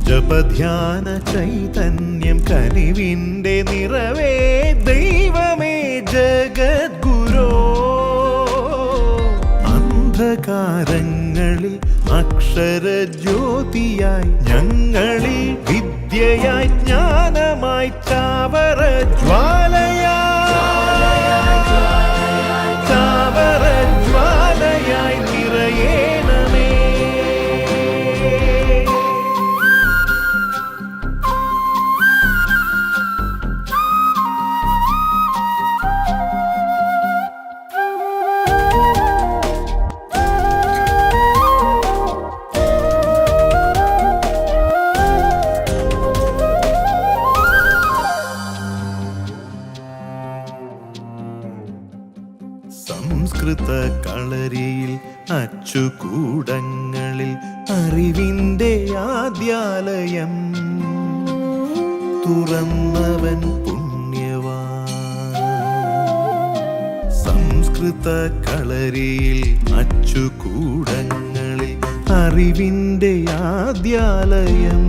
ജപധ്യാന ചൈതന്യം കനിവിൻ്റെ നിറവേ ദൈവമേ ജഗദ്ഗുരോ അന്ധകാരങ്ങളിൽ അക്ഷരജ്യോതിയായി ഞങ്ങളിൽ വിദ്യയായി ജ്ഞാനമായി ചാവറ ജ്വാലയായി നിറയേണമേ. സംസ്കൃത കളരിയിൽ അച്ചുകൂടങ്ങളിൽ അറിവിൻ്റെ ആദ്യാലയം തുറന്നവൻ പുണ്യവാൻ. സംസ്കൃത കളരിയിൽ അച്ചുകൂടങ്ങളിൽ അറിവിൻ്റെ ആദ്യാലയം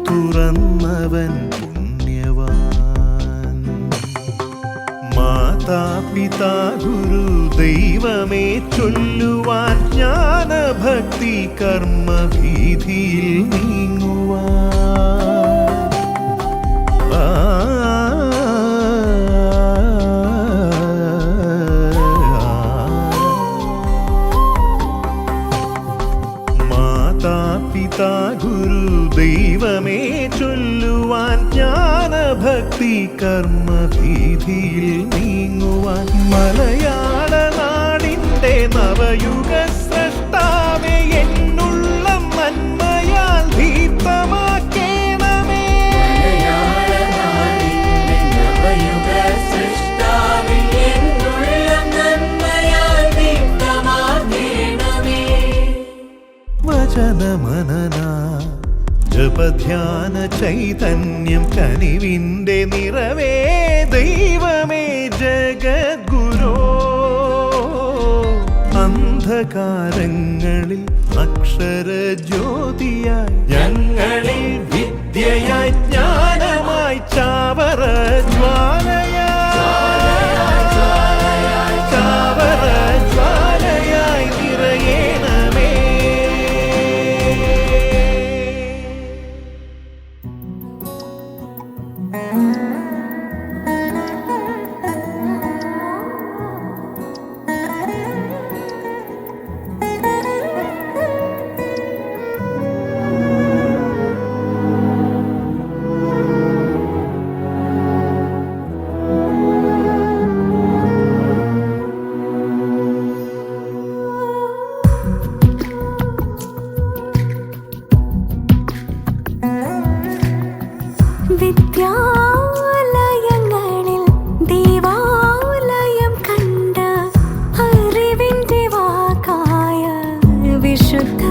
തുറന്നവൻ മാതാപിതാ ഗുരു ദൈവമേ ചൊല്ലുവാൻ ജ്ഞാനഭക്തി കർമ്മവീഥിയിൽ നീങ്ങുവാൻ. മാതാപിതാ ഗുരു ദൈവമേ ചൊല്ലുവാൻ ജ്ഞാനഭക്തി കർമ്മവീഥിയിൽ നീങ്ങുവാൻ. മലയാള നാടിൻ്റെ നവയുഗ സ്രഷ്ടാവേ എന്നുള്ള നന്മയാൽ ദീപ്തമാക്കേണമേ. വചനമനന ജപധ്യാന ചൈതന്യം കനിവിൻ്റെ നിറവേ ദൈവമേ ജഗദ്ഗുരോ അന്ധകാരങ്ങളിൽ അക്ഷരജ്യോതിയായി ഞങ്ങളിൽ വിദ്യയായി ജ്ഞാനമായി ചാവറ ജ്വാലയായി നിറയേണമേ. വിദ്യാലയങ്ങളിൽ ദേവാലയം കണ്ട അറിവിൻ്റെ വാക്കായ വിശുദ്ധ